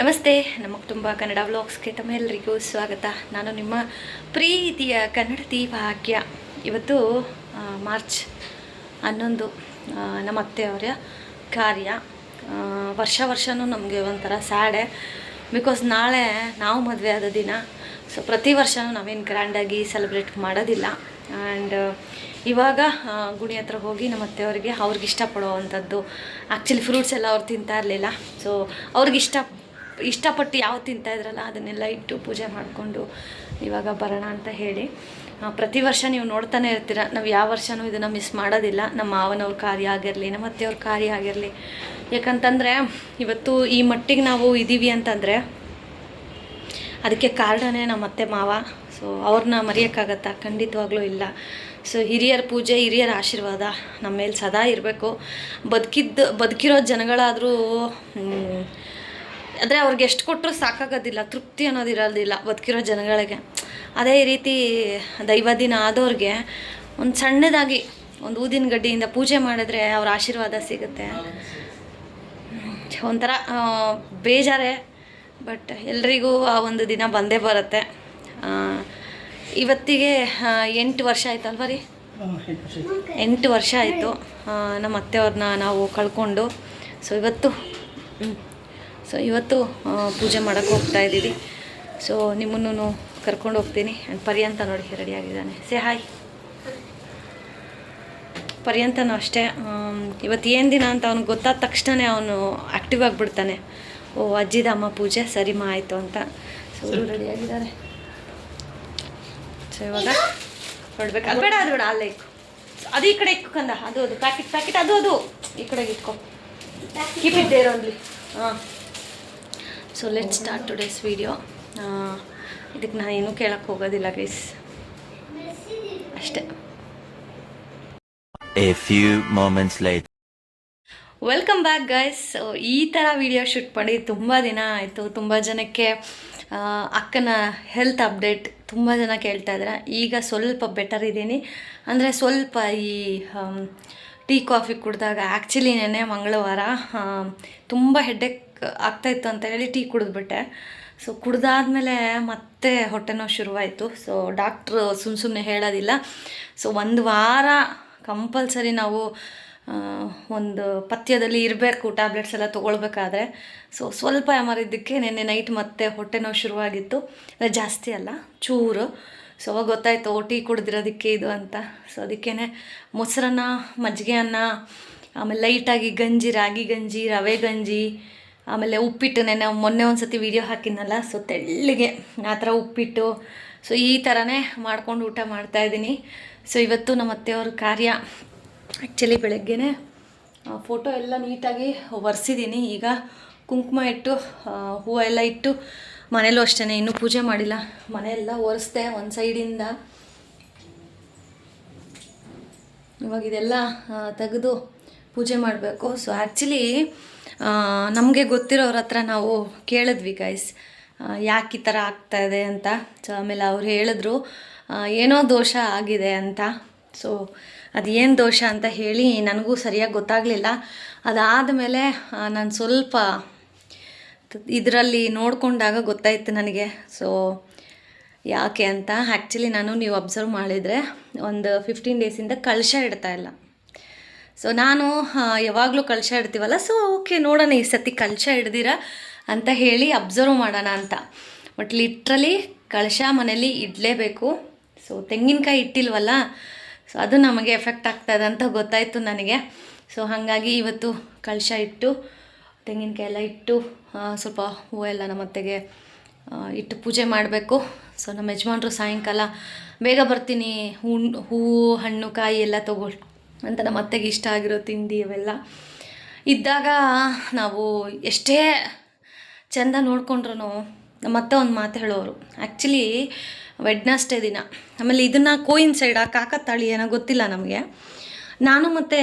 ನಮಸ್ತೆ, ನಮ್ಮ ಕುಟುಂಬ ಕನ್ನಡ ವ್ಲಾಗ್ಸ್ಗೆ ತಮ್ಮೆಲ್ಲರಿಗೂ ಸ್ವಾಗತ. ನಾನು ನಿಮ್ಮ ಪ್ರೀತಿಯ ಕನ್ನಡತಿ ಭಾಗ್ಯ. ಇವತ್ತು ಮಾರ್ಚ್ 11, ನಮ್ಮ ಅತ್ತೆಯವರ ಕಾರ್ಯ. ವರ್ಷವೂ ನಮಗೆ ಒಂಥರ ಸ್ಯಾಡೆ, ಬಿಕಾಸ್ ನಾಳೆ ನಾವು ಮದುವೆ ಆದ ದಿನ. ಸೊ ಪ್ರತಿ ವರ್ಷವೂ ನಾವೇನು ಗ್ರ್ಯಾಂಡಾಗಿ ಸೆಲೆಬ್ರೇಟ್ ಮಾಡೋದಿಲ್ಲ. ಆ್ಯಂಡ್ ಇವಾಗ ಗುಡಿ ಹತ್ರ ಹೋಗಿ ನಮ್ಮ ಅತ್ತೆಯವರಿಗೆ ಅವ್ರಿಗೆ ಇಷ್ಟಪಡೋವಂಥದ್ದು, ಆ್ಯಕ್ಚುಲಿ ಫ್ರೂಟ್ಸ್ ಎಲ್ಲ ಅವ್ರು ತಿಂತಾ ಇರಲಿಲ್ಲ. ಸೊ ಅವ್ರಿಗೆ ಇಷ್ಟಪಟ್ಟು ಯಾವ ತಿಂತಾಯಿದ್ರಲ್ಲ ಅದನ್ನೆಲ್ಲ ಇಟ್ಟು ಪೂಜೆ ಮಾಡಿಕೊಂಡು ಇವಾಗ ಬರೋಣ ಅಂತ ಹೇಳಿ. ಪ್ರತಿ ವರ್ಷ ನೀವು ನೋಡ್ತಾನೆ ಇರ್ತೀರ, ನಾವು ಯಾವ ವರ್ಷವೂ ಇದನ್ನು ಮಿಸ್ ಮಾಡೋದಿಲ್ಲ. ನಮ್ಮ ಮಾವನವ್ರ ಕಾರ್ಯ ಆಗಿರಲಿ, ನಮ್ಮ ಅತ್ತೆಯವ್ರ ಕಾರ್ಯ ಆಗಿರಲಿ. ಯಾಕಂತಂದರೆ ಇವತ್ತು ಈ ಮಟ್ಟಿಗೆ ನಾವು ಇದ್ದೀವಿ ಅಂತಂದರೆ ಅದಕ್ಕೆ ಕಾರಣವೇ ನಮ್ಮ ಅತ್ತೆ ಮಾವ. ಸೊ ಅವ್ರನ್ನ ಮರೆಯೋಕ್ಕಾಗತ್ತಾ? ಖಂಡಿತವಾಗ್ಲೂ ಇಲ್ಲ. ಸೊ ಹಿರಿಯರ ಪೂಜೆ, ಹಿರಿಯರ ಆಶೀರ್ವಾದ ನಮ್ಮ ಮೇಲೆ ಸದಾ ಇರಬೇಕು. ಬದುಕಿರೋ ಜನಗಳಾದರೂ ಆದರೆ ಅವ್ರಿಗೆ ಎಷ್ಟು ಕೊಟ್ಟರು ಸಾಕಾಗೋದಿಲ್ಲ, ತೃಪ್ತಿ ಅನ್ನೋದಿರೋದಿಲ್ಲ ಬದುಕಿರೋ ಜನಗಳಿಗೆ. ಅದೇ ರೀತಿ ದೈವ ದಿನ ಆದವ್ರಿಗೆ ಒಂದು ಸಣ್ಣದಾಗಿ ಒಂದು ಊದಿನ ಗಡ್ಡಿಯಿಂದ ಪೂಜೆ ಮಾಡಿದ್ರೆ ಅವ್ರ ಆಶೀರ್ವಾದ ಸಿಗುತ್ತೆ. ಒಂಥರ ಬೇಜಾರೇ, ಬಟ್ ಎಲ್ರಿಗೂ ಆ ಒಂದು ದಿನ ಬಂದೇ ಬರುತ್ತೆ. ಇವತ್ತಿಗೆ 8 ವರ್ಷ ಆಯ್ತು ಅಲ್ವ ರೀ? 8 ವರ್ಷ ಆಯಿತು ನಮ್ಮ ಅತ್ತೆಯವ್ರನ್ನ ನಾವು ಕಳ್ಕೊಂಡು. ಸೊ ಇವತ್ತು ಪೂಜೆ ಮಾಡೋಕ್ಕೆ ಹೋಗ್ತಾ ಇದ್ದೀವಿ. ಸೊ ನಿಮ್ಮನ್ನು ಕರ್ಕೊಂಡು ಹೋಗ್ತೀನಿ. ಆ್ಯಂಡ್ ಪರ್ಯಂತ ನೋಡಿ ರೆಡಿಯಾಗಿದ್ದಾನೆ. ಹಾಯ್. ಪರ್ಯಂತನೂ ಅಷ್ಟೇ. ಇವತ್ತು ಏನು ದಿನ ಅಂತ ಅವ್ನಿಗೆ ಗೊತ್ತಾದ ತಕ್ಷಣ ಅವನು ಆ್ಯಕ್ಟಿವ್ ಆಗಿಬಿಡ್ತಾನೆ. ಓ ಅಜ್ಜಿದ ಅಮ್ಮ ಪೂಜೆ, ಸರಿಮಾ ಆಯಿತು ಅಂತ. ಸೊ ಅವರು ರೆಡಿಯಾಗಿದ್ದಾರೆ. ಸೊ ಇವಾಗ ನೋಡ್ಬೇಕು. ಅದು ಬೇಡ ಅಲ್ಲೇ ಇಕ್ಕು, ಅದು ಈ ಕಡೆ ಇಕ್ಕು ಕಂದ. ಅದು ಪ್ಯಾಕೆಟ್ ಅದು ಈ ಕಡೆಗೆ ಇಟ್ಕೊ. Keep it there only. ಹಾಂ. So let start today's video. ಇದಕ್ಕೆ ನಾನು ಏನೂ ಕೇಳಕ್ಕೆ ಹೋಗೋದಿಲ್ಲ ಗೈಸ್, ಅಷ್ಟೇ. A few moments later. Welcome back guys. ಈ ಥರ ವಿಡಿಯೋ ಶೂಟ್ ಮಾಡಿ ತುಂಬ ದಿನ ಆಯಿತು. ತುಂಬ ಜನಕ್ಕೆ ಅಕ್ಕನ ಹೆಲ್ತ್ ಅಪ್ಡೇಟ್ ತುಂಬ ಜನ ಕೇಳ್ತಾ ಇದ್ದಾರೆ. ಈಗ ಸ್ವಲ್ಪ ಬೆಟರ್ ಇದ್ದೀನಿ. ಅಂದರೆ ಸ್ವಲ್ಪ ಈ ಟೀ ಕಾಫಿ ಕುಡಿದಾಗ, ಆ್ಯಕ್ಚುಲಿ ನೆನ್ನೆ ಮಂಗಳವಾರ ತುಂಬ ಹೆಡ್ಡೇಕ್ ಆಗ್ತಾಯಿತ್ತು ಅಂತ ಹೇಳಿ ಟೀ ಕುಡಿದ್ಬಿಟ್ಟೆ. ಸೊ ಕುಡ್ದಾದ್ಮೇಲೆ ಮತ್ತೆ ಹೊಟ್ಟೆ ನೋವು ಶುರುವಾಯಿತು. ಸೊ ಡಾಕ್ಟ್ರು ಸುಮ್ಮನೆ ಹೇಳೋದಿಲ್ಲ. ಸೊ 1 ವಾರ ಕಂಪಲ್ಸರಿ ನಾವು ಒಂದು ಪಥ್ಯದಲ್ಲಿ ಇರಬೇಕು, ಟ್ಯಾಬ್ಲೆಟ್ಸ್ ಎಲ್ಲ ತೊಗೊಳ್ಬೇಕಾದ್ರೆ. ಸೊ ಸ್ವಲ್ಪ ಯಾಮಾರಿದ್ದಕ್ಕೆ ನೆನ್ನೆ ನೈಟ್ ಮತ್ತೆ ಹೊಟ್ಟೆ ನೋವು ಶುರುವಾಗಿತ್ತು. ಜಾಸ್ತಿ ಅಲ್ಲ, ಚೂರು. ಸೊ ಅವಾಗ ಗೊತ್ತಾಯಿತು ಟೀ ಕುಡಿದಿರೋದಕ್ಕೆ ಇದು ಅಂತ. ಸೊ ಅದಕ್ಕೇ ಮೊಸರನ್ನ, ಮಜ್ಜಿಗೆ ಅನ್ನ, ಆಮೇಲೆ ಲೈಟಾಗಿ ಗಂಜಿ, ರಾಗಿ ಗಂಜಿ, ರವೆ ಗಂಜಿ, ಆಮೇಲೆ ಉಪ್ಪಿಟ್ಟು. ಮೊನ್ನೆ ಒಂದು ಸತಿ ವೀಡಿಯೋ ಹಾಕಿದ್ನಲ್ಲ, ಸೊ ತೆಳ್ಳಿಗೆ ಆ ಥರ ಉಪ್ಪಿಟ್ಟು. ಸೊ ಈ ಥರನೇ ಮಾಡ್ಕೊಂಡು ಊಟ ಮಾಡ್ತಾಯಿದ್ದೀನಿ. ಸೊ ಇವತ್ತು ನಮ್ಮ ಅತ್ತೆಯವ್ರ ಕಾರ್ಯ. ಆ್ಯಕ್ಚುಲಿ ಬೆಳಗ್ಗೆನೇ ಫೋಟೋ ಎಲ್ಲ ನೀಟಾಗಿ ಒರೆಸಿದ್ದೀನಿ. ಈಗ ಕುಂಕುಮ ಇಟ್ಟು ಹೂವು ಎಲ್ಲ ಇಟ್ಟು, ಮನೇಲೂ ಅಷ್ಟೇ ಇನ್ನೂ ಪೂಜೆ ಮಾಡಿಲ್ಲ. ಮನೆಯೆಲ್ಲ ಒರೆಸ್ದೆ ಒಂದು ಸೈಡಿಂದ. ಇವಾಗ ಇದೆಲ್ಲ ತೆಗೆದು ಪೂಜೆ ಮಾಡಬೇಕು. ಸೊ ಆ್ಯಕ್ಚುಲಿ ನಮಗೆ ಗೊತ್ತಿರೋರ ಹತ್ರ ನಾವು ಕೇಳಿದ್ವಿ ಗೈಸ್, ಯಾಕೆ ಈ ಥರ ಆಗ್ತಾಯಿದೆ ಅಂತ. ಸೊ ಆಮೇಲೆ ಅವ್ರು ಹೇಳಿದ್ರು ಏನೋ ದೋಷ ಆಗಿದೆ ಅಂತ. ಸೊ ಅದೇನು ದೋಷ ಅಂತ ಹೇಳಿ ನನಗೂ ಸರಿಯಾಗಿ ಗೊತ್ತಾಗಲಿಲ್ಲ. ಅದಾದಮೇಲೆ ನಾನು ಸ್ವಲ್ಪ ಇದರಲ್ಲಿ ನೋಡಿಕೊಂಡಾಗ ಗೊತ್ತಾಯಿತು ನನಗೆ. ಸೊ ಯಾಕೆ ಅಂತ ಆ್ಯಕ್ಚುಲಿ ನೀವು ಅಬ್ಸರ್ವ್ ಮಾಡಿದರೆ ಒಂದು 15 ಡೇಸಿಂದ ಕಳಶ ಇಡ್ತಾಯಿಲ್ಲ. ಸೊ ನಾನು ಯಾವಾಗಲೂ ಕಳಶ ಇಡ್ತೀವಲ್ಲ, ಸೊ ಓಕೆ ನೋಡೋಣ ಈ ಸತಿ ಕಳಶ ಹಿಡ್ದಿರ ಅಂತ ಹೇಳಿ ಅಬ್ಸರ್ವ್ ಮಾಡೋಣ ಅಂತ. ಬಟ್ ಲಿಟ್ರಲಿ ಕಳಶ ಮನೇಲಿ ಇಡಲೇಬೇಕು. ಸೊ ತೆಂಗಿನಕಾಯಿ ಇಟ್ಟಿಲ್ವಲ್ಲ, ಸೊ ಅದು ನಮಗೆ ಎಫೆಕ್ಟ್ ಆಗ್ತದೆ ಅಂತ ಗೊತ್ತಾಯಿತು ನನಗೆ. ಸೊ ಹಾಗಾಗಿ ಇವತ್ತು ಕಳಶ ಇಟ್ಟು, ತೆಂಗಿನಕಾಯಿ ಎಲ್ಲ ಇಟ್ಟು, ಸ್ವಲ್ಪ ಹೂವೆಲ್ಲ ನಮ್ಮ ಅತ್ತೆಗೆ ಇಟ್ಟು ಪೂಜೆ ಮಾಡಬೇಕು. ಸೊ ನಮ್ಮ ಯಜಮಾನ್ರು ಸಾಯಂಕಾಲ ಬೇಗ ಬರ್ತೀನಿ, ಹೂವು ಹಣ್ಣು ಕಾಯಿ ಎಲ್ಲ ತೊಗೊಳ್ ಅಂತ ನಮ್ಮ ಅತ್ತೆಗೆ ಇಷ್ಟ ಆಗಿರೋ ತಿಂಡಿ ಅವೆಲ್ಲ ಇದ್ದಾಗ ನಾವು ಎಷ್ಟೇ ಚೆಂದ ನೋಡಿಕೊಂಡ್ರು ನಮ್ಮ ಅತ್ತೆ ಒಂದು ಮಾತು ಹೇಳೋರು. ಆ್ಯಕ್ಚುಲಿ ವೆಡ್ನಸ್ಡೇ ದಿನ, ಆಮೇಲೆ ಇದನ್ನು ಕೋಯಿನ್ಸೈಡ್ ಕಾಕತ್ತಾಳಿ ಏನೋ ಗೊತ್ತಿಲ್ಲ ನಮಗೆ. ನಾನು ಮತ್ತು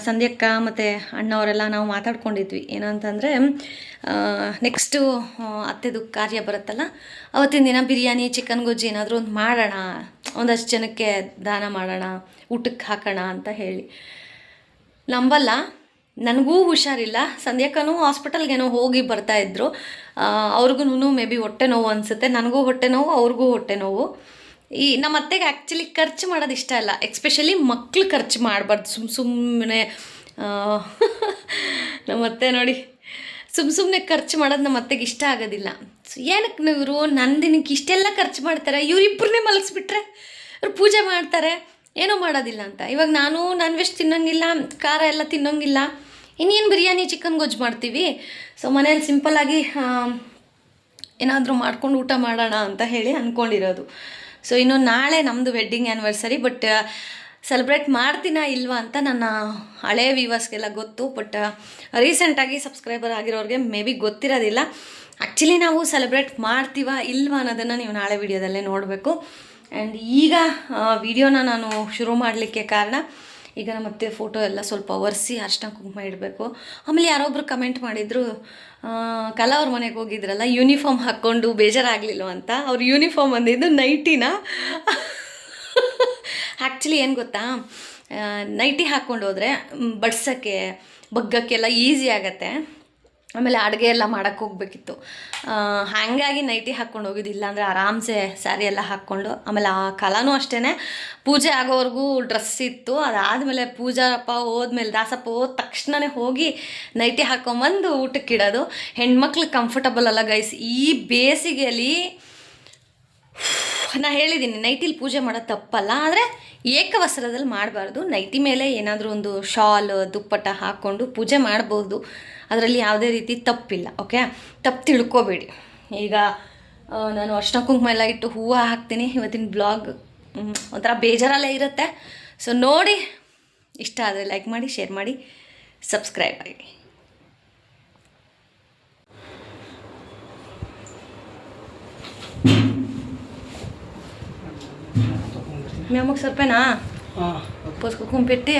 ಸಂಧ್ಯಕ್ಕ ಮತ್ತು ಅಣ್ಣವರೆಲ್ಲ ನಾವು ಮಾತಾಡ್ಕೊಂಡಿದ್ವಿ ಏನಂತಂದರೆ, ನೆಕ್ಸ್ಟು ಅತ್ತೆದು ಕಾರ್ಯ ಬರುತ್ತಲ್ಲ, ಅವತ್ತಿನ ದಿನ ಬಿರಿಯಾನಿ, ಚಿಕನ್ ಗೊಜ್ಜು ಏನಾದರೂ ಒಂದು ಮಾಡೋಣ, ಒಂದಷ್ಟು ಜನಕ್ಕೆ ದಾನ ಮಾಡೋಣ, ಊಟಕ್ಕೆ ಹಾಕೋಣ ಅಂತ ಹೇಳಿ. ನಂಬಲ್ಲ, ನನಗೂ ಹುಷಾರಿಲ್ಲ. ಸಂಧ್ಯಾಕ್ಕನೂ ಹಾಸ್ಪಿಟಲ್ಗೇನೋ ಹೋಗಿ ಬರ್ತಾಯಿದ್ರು. ಅವ್ರಿಗೂ ಮೇ ಬಿ ಹೊಟ್ಟೆ ನೋವು ಅನಿಸುತ್ತೆ. ನನಗೂ ಹೊಟ್ಟೆ ನೋವು, ಅವ್ರಿಗೂ ಹೊಟ್ಟೆ ನೋವು. ನಮ್ಮ ಅತ್ತೆಗೆ ಆ್ಯಕ್ಚುಲಿ ಖರ್ಚು ಮಾಡೋದು ಇಷ್ಟ ಇಲ್ಲ, ಎಕ್ಸ್ಪೆಷಲಿ ಮಕ್ಳು ಖರ್ಚು ಮಾಡಬಾರ್ದು ಸುಮ್ಮನೆ. ನಮ್ಮ ಅತ್ತೆ ನೋಡಿ ಸುಮ್ಮನೆ ಖರ್ಚು ಮಾಡೋದು ನಮ್ಮ ಅತ್ತೆಗೆ ಇಷ್ಟ ಆಗೋದಿಲ್ಲ. ಸೊ ಏನಕ್ಕೆ ಇವರು ನಂದಿನಕ್ಕೆ ಇಷ್ಟೆಲ್ಲ ಖರ್ಚು ಮಾಡ್ತಾರೆ, ಇವರಿಬ್ಬರನ್ನೇ ಮಲಗಿಸ್ಬಿಟ್ರೆ ಅವ್ರು ಪೂಜೆ ಮಾಡ್ತಾರೆ, ಏನೂ ಮಾಡೋದಿಲ್ಲ ಅಂತ. ಇವಾಗ ನಾನು ನಾನ್ ವೆಜ್ ತಿನ್ನೋಂಗಿಲ್ಲ, ಖಾರ ಎಲ್ಲ ತಿನ್ನೋಂಗಿಲ್ಲ, ಇನ್ನೇನು ಬಿರಿಯಾನಿ ಚಿಕನ್ ಗೊಜ್ಜು ಮಾಡ್ತೀವಿ. ಸೊ ಮನೇಲಿ ಸಿಂಪಲ್ಲಾಗಿ ಏನಾದರೂ ಮಾಡ್ಕೊಂಡು ಊಟ ಮಾಡೋಣ ಅಂತ ಹೇಳಿ ಅಂದ್ಕೊಂಡಿರೋದು. ಸೊ ಇನ್ನು ನಾಳೆ ನಮ್ಮದು ವೆಡ್ಡಿಂಗ್ ಆ್ಯನಿವರ್ಸರಿ. ಬಟ್ ಸೆಲೆಬ್ರೇಟ್ ಮಾಡ್ತೀನಾ ಇಲ್ವಾ ಅಂತ ನನ್ನ ಹಳೇ ವ್ಯೂವರ್ಸ್ಗೆಲ್ಲ ಗೊತ್ತು. ಬಟ್ ರೀಸೆಂಟಾಗಿ ಸಬ್ಸ್ಕ್ರೈಬರ್ ಆಗಿರೋರಿಗೆ ಮೇ ಬಿ ಗೊತ್ತಿರೋದಿಲ್ಲ. ಆ್ಯಕ್ಚುಲಿ ನಾವು ಸೆಲೆಬ್ರೇಟ್ ಮಾಡ್ತೀವಾ ಇಲ್ವಾ ಅನ್ನೋದನ್ನು ನೀವು ನಾಳೆ ವಿಡಿಯೋದಲ್ಲೇ ನೋಡಬೇಕು. ಆ್ಯಂಡ್ ಈಗ ವಿಡಿಯೋನ ನಾನು ಶುರು ಮಾಡಲಿಕ್ಕೆ ಕಾರಣ, ಈಗ ಮತ್ತೆ ಫೋಟೋ ಎಲ್ಲ ಸ್ವಲ್ಪ ಒರೆಸಿ ಅರ್ಶಿನ ಕುಂಕುಮ ಇಡಬೇಕು. ಆಮೇಲೆ ಯಾರೊಬ್ಬರು ಕಮೆಂಟ್ ಮಾಡಿದರು, ಕಲಾ ಅವ್ರ ಮನೆಗೆ ಹೋಗಿದ್ರಲ್ಲ ಯೂನಿಫಾರ್ಮ್ ಹಾಕ್ಕೊಂಡು ಬೇಜಾರಾಗಲಿಲ್ಲ ಅಂತ. ಅವ್ರು ಯೂನಿಫಾರ್ಮ್ ಅಂದಿದ್ದು ನೈಟಿನ. ಆ್ಯಕ್ಚುಲಿ ಏನು ಗೊತ್ತಾ, ನೈಟಿ ಹಾಕ್ಕೊಂಡು ಹೋದರೆ ಬಡ್ಸೋಕ್ಕೆ ಬಗ್ಗಕ್ಕೆಲ್ಲ ಈಸಿ ಆಗುತ್ತೆ. ಆಮೇಲೆ ಅಡುಗೆ ಎಲ್ಲ ಮಾಡೋಕ್ಕೆ ಹೋಗಬೇಕಿತ್ತು, ಹಾಗಾಗಿ ನೈಟಿ ಹಾಕ್ಕೊಂಡು ಹೋಗಿದ್ದಿಲ್ಲ ಅಂದರೆ ಆರಾಮ್ಸೆ ಸ್ಯಾರಿ ಎಲ್ಲ ಹಾಕ್ಕೊಂಡು. ಆಮೇಲೆ ಆ ಕಲಾನೂ ಅಷ್ಟೇ, ಪೂಜೆ ಆಗೋವರೆಗೂ ಡ್ರೆಸ್ ಇತ್ತು. ಅದಾದಮೇಲೆ ಪೂಜಾರಪ್ಪ ಹೋದ್ಮೇಲೆ ದಾಸಪ್ಪ ಹೋದ ತಕ್ಷಣವೇ ಹೋಗಿ ನೈಟಿ ಹಾಕ್ಕೊಂಬಂದು ಊಟಕ್ಕಿಡೋದು. ಹೆಣ್ಮಕ್ಳು ಕಂಫರ್ಟಬಲ್ ಅಲ್ಲ ಗೈಸ್ ಈ ಬೇಸಿಗೆಯಲ್ಲಿ. ನಾನು ಹೇಳಿದ್ದೀನಿ ನೈಟಿಲಿ ಪೂಜೆ ಮಾಡೋದು ತಪ್ಪಲ್ಲ, ಆದರೆ ಏಕವಸ್ತ್ರದಲ್ಲಿ ಮಾಡಬಾರ್ದು. ನೈಟಿ ಮೇಲೆ ಏನಾದರೂ ಒಂದು ಶಾಲ್ ದುಪ್ಪಟ್ಟ ಹಾಕ್ಕೊಂಡು ಪೂಜೆ ಮಾಡ್ಬೋದು, ಅದರಲ್ಲಿ ಯಾವುದೇ ರೀತಿ ತಪ್ಪಿಲ್ಲ. ಓಕೆ, ತಪ್ಪು ತಿಳ್ಕೊಬೇಡಿ. ಈಗ ನಾನು ಅರ್ಶಿನ ಕುಂಕುಮ ಎಲ್ಲ ಇಟ್ಟು ಹೂವು ಹಾಕ್ತೀನಿ. ಇವತ್ತಿನ ಬ್ಲಾಗ್ ಒಂಥರ ಬೇಜಾರಲ್ಲೇ ಇರುತ್ತೆ. ಸೊ ನೋಡಿ, ಇಷ್ಟ ಆದರೆ ಲೈಕ್ ಮಾಡಿ, ಶೇರ್ ಮಾಡಿ, ಸಬ್ಸ್ಕ್ರೈಬ್ ಆಗಿ. మేమకు సరిపోయినా పసుపు కుంకుమ పెట్టి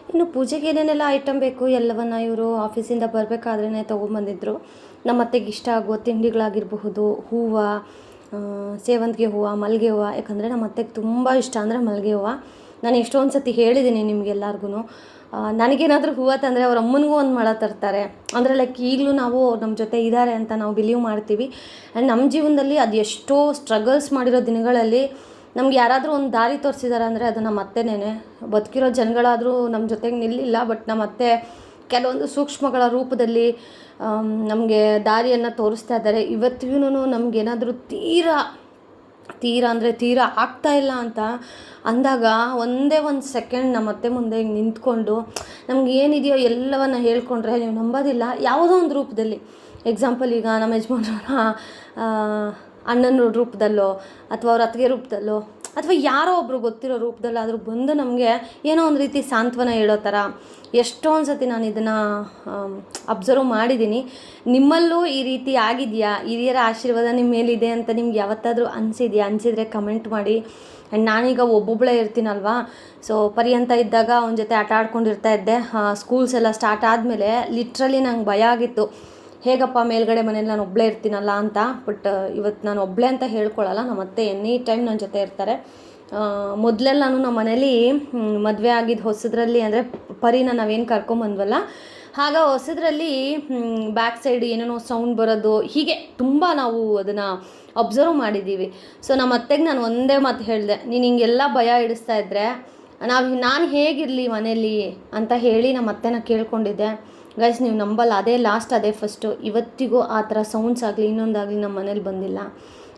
ಇನ್ನು ಪೂಜೆಗೆ ಏನೇನೆಲ್ಲ ಐಟಮ್ ಬೇಕು ಎಲ್ಲವನ್ನು ಇವರು ಆಫೀಸಿಂದ ಬರಬೇಕಾದ್ರೇ ತೊಗೊಂಬಂದಿದ್ರು. ನಮ್ಮ ಅತ್ತೆಗೆ ಇಷ್ಟ ಆಗೋ ತಿಂಡಿಗಳಾಗಿರಬಹುದು, ಹೂವು, ಸೇವಂತಿಗೆ ಹೂವು, ಮಲ್ಲಿಗೆ ಹೂವು. ಯಾಕಂದರೆ ನಮ್ಮ ಅತ್ತೆಗೆ ತುಂಬ ಇಷ್ಟ ಅಂದರೆ ಮಲ್ಲಿಗೆ ಹೂವು. ನಾನು ಎಷ್ಟೊಂದು ಸತಿ ಹೇಳಿದ್ದೀನಿ ನಿಮಗೆಲ್ಲರಿಗೂ, ನನಗೇನಾದರೂ ಹೂವು ತಂದರೆ ಅವ್ರ ಅಮ್ಮನಿಗೂ ಒಂದು ಮೊಳ ತರ್ತಾರೆ. ಅಂದರೆ ಲೈಕ್ ಈಗಲೂ ನಾವು ನಮ್ಮ ಜೊತೆ ಇದ್ದಾರೆ ಅಂತ ನಾವು ಬಿಲೀವ್ ಮಾಡ್ತೀವಿ. ಆ್ಯಂಡ್ ನಮ್ಮ ಜೀವನದಲ್ಲಿ ಅದು ಎಷ್ಟೋ ಸ್ಟ್ರಗಲ್ಸ್ ಮಾಡಿರೋ ದಿನಗಳಲ್ಲಿ ನಮ್ಗೆ ಯಾರಾದರೂ ಒಂದು ದಾರಿ ತೋರಿಸಿದ್ದಾರೆ ಅಂದರೆ ಅದು ನಮ್ಮ ಅತ್ತೆನೇ. ಬದುಕಿರೋ ಜನಗಳಾದರೂ ನಮ್ಮ ಜೊತೆಗೆ ನಿಲ್ಲಿಲ್ಲ, ಬಟ್ ನಮ್ಮ ಅತ್ತೆ ಕೆಲವೊಂದು ಸೂಕ್ಷ್ಮಗಳ ರೂಪದಲ್ಲಿ ನಮಗೆ ದಾರಿಯನ್ನು ತೋರಿಸ್ತಾ ಇದ್ದಾರೆ. ಇವತ್ತಿಗೂ ನಮಗೇನಾದರೂ ತೀರಾ ಆಗ್ತಾಯಿಲ್ಲ ಅಂತ ಅಂದಾಗ ಒಂದೇ ಒಂದು ಸೆಕೆಂಡ್ ನಮ್ಮ ಅತ್ತೆ ಮುಂದೆ ಹಿಂಗೆ ನಿಂತ್ಕೊಂಡು ನಮ್ಗೆ ಏನಿದೆಯೋ ಎಲ್ಲವನ್ನು ಹೇಳ್ಕೊಂಡ್ರೆ ನೀವು ನಂಬೋದಿಲ್ಲ, ಯಾವುದೋ ಒಂದು ರೂಪದಲ್ಲಿ. ಎಕ್ಸಾಂಪಲ್, ಈಗ ನಮ್ಮ ಯಜಮಾನ್ರವರ ಅಣ್ಣನ ರೂಪದಲ್ಲೋ ಅಥವಾ ಅವ್ರ ಅತ್ತಿಗೆ ರೂಪದಲ್ಲೋ ಅಥವಾ ಯಾರೋ ಒಬ್ಬರು ಗೊತ್ತಿರೋ ರೂಪದಲ್ಲಾದರೂ ಬಂದು ನಮಗೆ ಏನೋ ಒಂದು ರೀತಿ ಸಾಂತ್ವನ ಹೇಳೋ ಥರ ಎಷ್ಟೊಂದು ಸತಿ ನಾನು ಇದನ್ನು ಅಬ್ಸರ್ವ್ ಮಾಡಿದ್ದೀನಿ. ನಿಮ್ಮಲ್ಲೂ ಈ ರೀತಿ ಆಗಿದೆಯಾ? ಹಿರಿಯರ ಆಶೀರ್ವಾದ ನಿಮ್ಮ ಮೇಲಿದೆ ಅಂತ ನಿಮ್ಗೆ ಯಾವತ್ತಾದರೂ ಅನಿಸಿದರೆ ಕಮೆಂಟ್ ಮಾಡಿ. ಆ್ಯಂಡ್ ನಾನೀಗ ಒಬ್ಬೊಬ್ಬಳೇ ಇರ್ತೀನಲ್ವಾ, ಸೊ ಪರ್ಯಂತ ಇದ್ದಾಗ ಅವನ ಜೊತೆ ಆಟ ಆಡ್ಕೊಂಡಿರ್ತಾ ಇದ್ದೆ. ಸ್ಕೂಲ್ಸ್ ಎಲ್ಲ ಸ್ಟಾರ್ಟ್ ಆದಮೇಲೆ ಲಿಟ್ರಲಿ ನಂಗೆ ಭಯ ಆಗಿತ್ತು, ಹೇಗಪ್ಪ ಮೇಲ್ಗಡೆ ಮನೇಲಿ ನಾನು ಒಬ್ಬಳೇ ಇರ್ತೀನಲ್ಲ ಅಂತ. ಬಟ್ ಇವತ್ತು ನಾನು ಒಬ್ಬಳೇ ಅಂತ ಹೇಳ್ಕೊಳ್ಳಲ್ಲ, ನಮ್ಮ ಅತ್ತೆ ಎನಿ ಟೈಮ್ ನನ್ನ ಜೊತೆ ಇರ್ತಾರೆ. ಮೊದಲೆಲ್ಲ ನಾನು ನಮ್ಮ ಮನೇಲಿ ಮದುವೆ ಆಗಿದ್ದು ಹೊಸದ್ರಲ್ಲಿ, ಅಂದರೆ ಪರಿನ ನಾವೇನು ಕರ್ಕೊಂಬಂದ್ವಲ್ಲ, ಆಗ ಹೊಸದ್ರಲ್ಲಿ ಬ್ಯಾಕ್ ಸೈಡ್ ಏನೇನೋ ಸೌಂಡ್ ಬರೋದು, ಹೀಗೆ ತುಂಬ ನಾವು ಅದನ್ನು ಅಬ್ಸರ್ವ್ ಮಾಡಿದ್ದೀವಿ. ಸೊ ನಮ್ಮ ಅತ್ತೆಗೆ ನಾನು ಒಂದೇ ಮಾತು ಹೇಳಿದೆ, ನೀನು ಹಿಂಗೆಲ್ಲ ಭಯ ಹಿಡಿಸ್ತಾ ಇದ್ದರೆ ನಾನು ಹೇಗಿರಲಿ ಮನೇಲಿ ಅಂತ ಹೇಳಿ ನಮ್ಮ ಅತ್ತೆನ ಕೇಳ್ಕೊಂಡಿದ್ದೆ. ಗೈಸ್, ನೀವು ನಂಬಲ್ಲ, ಅದೇ ಲಾಸ್ಟ್, ಅದೇ ಫಸ್ಟು. ಇವತ್ತಿಗೂ ಆ ಥರ ಸೌಂಡ್ಸ್ ಆಗಲಿ ಇನ್ನೊಂದಾಗಲಿ ನಮ್ಮ ಮನೇಲಿ ಬಂದಿಲ್ಲ.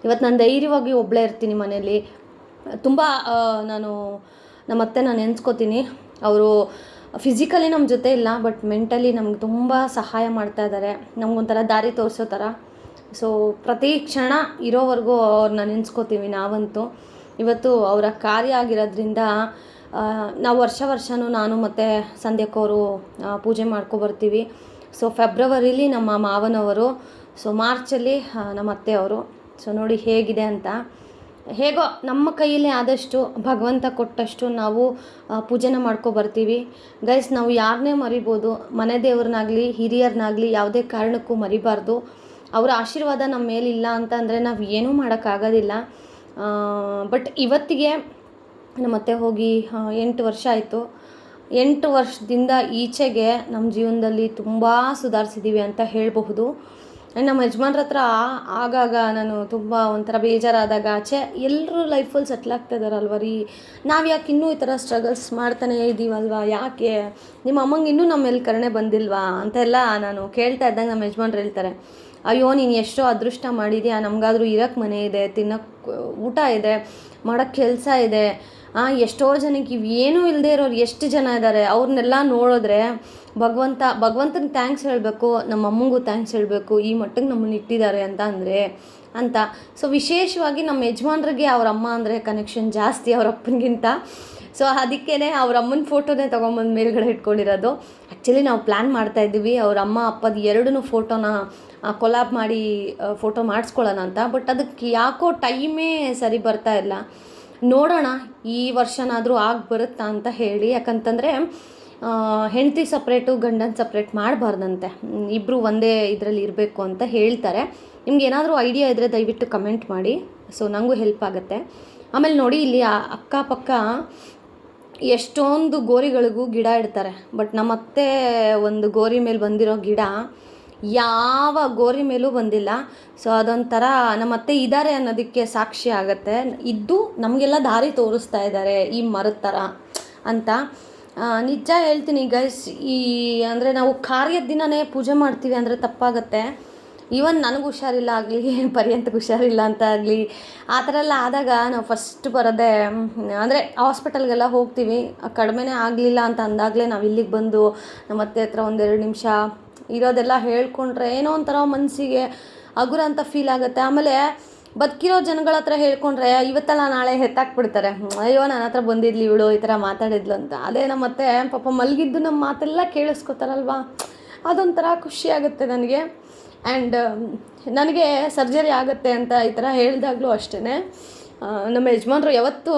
ಇವತ್ತು ನಾನು ಧೈರ್ಯವಾಗಿ ಒಬ್ಬಳೇ ಇರ್ತೀನಿ ಮನೇಲಿ. ತುಂಬ ನಾನು ನಮ್ಮ ಅತ್ತೆನ ನೆನೆಸ್ಕೋತೀನಿ. ಅವರು ಫಿಸಿಕಲಿ ನಮ್ಮ ಜೊತೆ ಇಲ್ಲ, ಬಟ್ ಮೆಂಟಲಿ ನಮ್ಗೆ ತುಂಬ ಸಹಾಯ ಮಾಡ್ತಾ ಇದ್ದಾರೆ, ನಮಗೊಂಥರ ದಾರಿ ತೋರಿಸೋ ಥರ. ಸೊ ಪ್ರತಿ ಕ್ಷಣ ಇರೋವರೆಗೂ ಅವ್ರನ್ನ ನೆನೆಸ್ಕೋತೀವಿ ನಾವಂತೂ. ಇವತ್ತು ಅವರ ಕಾರ್ಯ ಆಗಿರೋದ್ರಿಂದ ನಾವು ವರ್ಷವೂ ನಾನು ಮತ್ತು ಸಂಧ್ಯಾಕ್ಕವರು ಪೂಜೆ ಮಾಡ್ಕೊಬರ್ತೀವಿ. ಸೊ ಫೆಬ್ರವರಿಲಿ ನಮ್ಮ ಮಾವನವರು, ಸೊ ಮಾರ್ಚಲ್ಲಿ ನಮ್ಮ ಅತ್ತೆಯವರು. ಸೊ ನೋಡಿ ಹೇಗಿದೆ ಅಂತ. ಹೇಗೋ ನಮ್ಮ ಕೈಯಲ್ಲಿ ಆದಷ್ಟು ಭಗವಂತ ಕೊಟ್ಟಷ್ಟು ನಾವು ಪೂಜೆನ ಮಾಡ್ಕೊಬರ್ತೀವಿ. ಗೈಸ್, ನಾವು ಯಾರನ್ನೇ ಮರಿಬೋದು, ಮನೆ ದೇವ್ರನ್ನಾಗಲಿ ಹಿರಿಯರನ್ನಾಗಲಿ ಯಾವುದೇ ಕಾರಣಕ್ಕೂ ಮರಿಬಾರ್ದು. ಅವರ ಆಶೀರ್ವಾದ ನಮ್ಮ ಮೇಲಿಲ್ಲ ಅಂತಂದರೆ ನಾವು ಏನೂ ಮಾಡೋಕ್ಕಾಗೋದಿಲ್ಲ. ಬಟ್ ಇವತ್ತಿಗೆ ನಮ್ಮತ್ತೆ ಹೋಗಿ 8 ವರ್ಷ ಆಯಿತು. 8 ವರ್ಷದಿಂದ ಈಚೆಗೆ ನಮ್ಮ ಜೀವನದಲ್ಲಿ ತುಂಬ ಸುಧಾರಿಸಿದ್ದೀವಿ ಅಂತ ಹೇಳಬಹುದು. ನಮ್ಮ ಯಜಮಾನ್ರ ಹತ್ರ ಆಗಾಗ ನಾನು ತುಂಬ ಒಂಥರ ಬೇಜಾರಾದಾಗ ಎಲ್ಲರೂ ಲೈಫಲ್ಲಿ ಸೆಟ್ಲ್ ಆಗ್ತಾಯಿದ್ದಾರಲ್ವ ರೀ, ನಾವು ಯಾಕೆ ಇನ್ನೂ ಈ ಥರ ಸ್ಟ್ರಗಲ್ಸ್ ಮಾಡ್ತಾನೇ ಇದ್ದೀವಲ್ವ, ಯಾಕೆ ನಿಮ್ಮ ಅಮ್ಮಂಗೆ ಇನ್ನೂ ನಮ್ಮ ಮೇಲೆ ಕರುಣೆ ಬಂದಿಲ್ವಾ ಅಂತೆಲ್ಲ ನಾನು ಕೇಳ್ತಾ ಇದ್ದಾಗ ನಮ್ಮ ಯಜಮಾನ್ರು ಹೇಳ್ತಾರೆ, ಅಯ್ಯೋ ನೀನು ಎಷ್ಟೋ ಅದೃಷ್ಟ ಮಾಡಿದ್ಯಾ, ನಮಗಾದರೂ ಇರೋಕ್ಕೆ ಮನೆ ಇದೆ, ತಿನ್ನೋಕ್ಕೆ ಊಟ ಇದೆ, ಮಾಡೋಕ್ಕೆ ಕೆಲಸ ಇದೆ. ಎಷ್ಟೋ ಜನಕ್ಕೆ ಇವೇನೂ ಇಲ್ಲದೆ ಇರೋರು ಎಷ್ಟು ಜನ ಇದ್ದಾರೆ. ಅವ್ರನ್ನೆಲ್ಲ ನೋಡಿದ್ರೆ ಭಗವಂತನಿಗೆ ಥ್ಯಾಂಕ್ಸ್ ಹೇಳಬೇಕು, ನಮ್ಮ ಅಮ್ಮಂಗೂ ಥ್ಯಾಂಕ್ಸ್ ಹೇಳಬೇಕು, ಈ ಮಟ್ಟಿಗೆ ನಮ್ಮನ್ನು ಇಟ್ಟಿದ್ದಾರೆ ಅಂತ. ಸೊ ವಿಶೇಷವಾಗಿ ನಮ್ಮ ಯಜಮಾನ್ರಿಗೆ ಅವ್ರ ಅಮ್ಮ ಅಂದರೆ ಕನೆಕ್ಷನ್ ಜಾಸ್ತಿ ಅವ್ರ ಅಪ್ಪನಿಗಿಂತ. ಸೊ ಅದಕ್ಕೇ ಅವ್ರ ಅಮ್ಮನ ಫೋಟೋನೇ ತೊಗೊಂಬಂದು ಮೇಲ್ಗಡೆ ಇಟ್ಕೊಂಡಿರೋದು. ಆ್ಯಕ್ಚುಲಿ ನಾವು ಪ್ಲ್ಯಾನ್ ಮಾಡ್ತಾಯಿದ್ದೀವಿ ಅವ್ರ ಅಮ್ಮ ಅಪ್ಪದ ಎರಡೂ ಫೋಟೋನ ಕೊಲಾಬ್ ಮಾಡಿ ಫೋಟೋ ಮಾಡಿಸ್ಕೊಳ್ಳೋಣ ಅಂತ. ಬಟ್ ಅದಕ್ಕೆ ಯಾಕೋ ಟೈಮೇ ಸರಿ ಬರ್ತಾ ಇಲ್ಲ. ನೋಡೋಣ ಈ ವರ್ಷನಾದರೂ ಆಗಿ ಬರುತ್ತಾ ಅಂತ ಹೇಳಿ. ಯಾಕಂತಂದರೆ ಹೆಂಡತಿ ಸಪ್ರೇಟು ಗಂಡನ ಸಪ್ರೇಟ್ ಮಾಡಬಾರ್ದಂತೆ, ಇಬ್ಬರು ಒಂದೇ ಇದರಲ್ಲಿ ಇರಬೇಕು ಅಂತ ಹೇಳ್ತಾರೆ. ನಿಮ್ಗೆ ಏನಾದರೂ ಐಡಿಯಾ ಇದ್ದರೆ ದಯವಿಟ್ಟು ಕಮೆಂಟ್ ಮಾಡಿ, ಸೊ ನನಗೂ ಹೆಲ್ಪ್ ಆಗುತ್ತೆ. ಆಮೇಲೆ ನೋಡಿ, ಇಲ್ಲಿ ಅಕ್ಕಪಕ್ಕ ಎಷ್ಟೊಂದು ಗೋರಿಗಳಿಗೂ ಗಿಡ ಇಡ್ತಾರೆ. ಬಟ್ ನಮ್ಮತ್ತೆ ಒಂದು ಗೋರಿ ಮೇಲೆ ಬಂದಿರೋ ಗಿಡ ಯಾವ ಗೋರಿ ಮೇಲೂ ಬಂದಿಲ್ಲ. ಸೊ ಅದೊಂಥರ ನಮ್ಮತ್ತೆ ಇದ್ದಾರೆ ಅನ್ನೋದಕ್ಕೆ ಸಾಕ್ಷಿ ಆಗುತ್ತೆ. ಇದ್ದು ನಮಗೆಲ್ಲ ದಾರಿ ತೋರಿಸ್ತಾ ಇದ್ದಾರೆ ಈ ಮರದ ಥರ ಅಂತ. ನಿಜ ಹೇಳ್ತೀನಿ ಗೈಸ್, ಅಂದರೆ ನಾವು ಕಾರ್ಯದ ದಿನವೇ ಪೂಜೆ ಮಾಡ್ತೀವಿ ಅಂದರೆ ತಪ್ಪಾಗುತ್ತೆ. ಈವನ್ ನನಗೆ ಹುಷಾರಿಲ್ಲ ಆಗಲಿ, ಪರ್ಯಂತಕ್ಕೆ ಹುಷಾರಿಲ್ಲ ಅಂತ ಆಗಲಿ, ಆ ಥರ ಎಲ್ಲ ಆದಾಗ ನಾವು ಫಸ್ಟ್ ಬರೋದೇ ಅಂದರೆ ಹಾಸ್ಪಿಟಲ್ಗೆಲ್ಲ ಹೋಗ್ತೀವಿ. ಕಡಿಮೆನೇ ಆಗಲಿಲ್ಲ ಅಂತ ಅಂದಾಗಲೇ ನಾವು ಇಲ್ಲಿಗೆ ಬಂದು ನಮ್ಮ ಅತ್ತೆ ಹತ್ರ 1-2 ನಿಮಿಷ ಇರೋದೆಲ್ಲ ಹೇಳ್ಕೊಂಡ್ರೆ ಏನೋ ಒಂಥರ ಮನಸ್ಸಿಗೆ ಹಗುರ ಅಂತ ಫೀಲ್ ಆಗುತ್ತೆ. ಆಮೇಲೆ ಬದುಕಿರೋ ಜನಗಳ ಹತ್ರ ಹೇಳ್ಕೊಂಡ್ರೆ ಇವತ್ತೆಲ್ಲ ನಾಳೆ ಎತ್ತಾಕ್ಬಿಡ್ತಾರೆ, ಅಯ್ಯೋ ನನ್ನ ಹತ್ರ ಬಂದಿದ್ಲಿ ಇವಳು ಈ ಥರ ಮಾತಾಡಿದ್ಲು ಅಂತ. ಅದೇ ನಮ್ಮ ಅತ್ತೆ ಪಾಪ ಮಲಗಿದ್ದು ನಮ್ಮ ಮಾತೆಲ್ಲ ಕೇಳಿಸ್ಕೊತಾರಲ್ವ, ಅದೊಂಥರ ಖುಷಿ ಆಗುತ್ತೆ ನನಗೆ. ಆ್ಯಂಡ್ ನನಗೆ ಸರ್ಜರಿ ಆಗುತ್ತೆ ಅಂತ ಈ ಥರ ಹೇಳಿದಾಗಲೂ ಅಷ್ಟೇ, ನಮ್ಮ ಯಜಮಾನ್ರು ಯಾವತ್ತೂ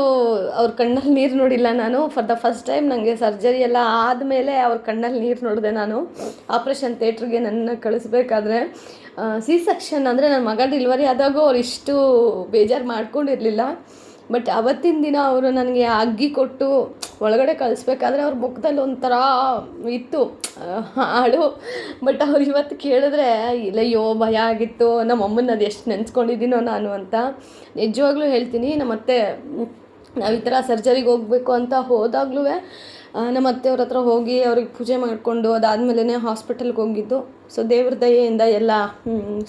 ಅವ್ರ ಕಣ್ಣಲ್ಲಿ ನೀರು ನೋಡಿಲ್ಲ ನಾನು. ಫಾರ್ ದ ಫಸ್ಟ್ ಟೈಮ್ ನನಗೆ ಸರ್ಜರಿ ಎಲ್ಲ ಆದಮೇಲೆ ಅವ್ರ ಕಣ್ಣಲ್ಲಿ ನೀರು ನೋಡಿದೆ ನಾನು. ಆಪ್ರೇಷನ್ ಥಿಯೇಟ್ರಿಗೆ ನನ್ನ ಕಳಿಸ್ಬೇಕಾದ್ರೆ ಸೆಕ್ಷನ್ ಅಂದರೆ ನನ್ನ ಮಗ ಡೆಲಿವರಿ ಆದಾಗೂ ಅವ್ರು ಇಷ್ಟು ಬೇಜಾರು ಮಾಡ್ಕೊಂಡಿರಲಿಲ್ಲ. ಬಟ್ ಅವತ್ತಿನ ದಿನ ಅವರು ನನಗೆ ಅಗ್ಗಿ ಕೊಟ್ಟು ಒಳಗಡೆ ಕಳಿಸ್ಬೇಕಾದ್ರೆ ಅವ್ರ ಮುಖದಲ್ಲಿ ಒಂಥರ ಇತ್ತು ಹಾಳು. ಬಟ್ ಅವ್ರು ಇವತ್ತು ಕೇಳಿದ್ರೆ ಇಲ್ಲಯ್ಯೋ ಭಯ ಆಗಿತ್ತು, ನಮ್ಮ ಅಮ್ಮನ ಅದು ಎಷ್ಟು ನೆನೆಸ್ಕೊಂಡಿದ್ದೀನೋ ನಾನು ಅಂತ. ನಿಜವಾಗ್ಲೂ ಹೇಳ್ತೀನಿ, ನಮ್ಮತ್ತೆ ನಾವು ಈ ಥರ ಸರ್ಜರಿಗೆ ಹೋಗಬೇಕು ಅಂತ ಹೋದಾಗ್ಲೂ ನಮ್ಮ ಅತ್ತೆಯವ್ರ ಹತ್ರ ಹೋಗಿ ಅವ್ರಿಗೆ ಪೂಜೆ ಮಾಡಿಕೊಂಡು ಅದಾದಮೇಲೆ ಹಾಸ್ಪಿಟಲ್ಗೆ ಹೋಗಿದ್ದು. ಸೊ ದೇವ್ರ ದಯೆಯಿಂದ ಎಲ್ಲ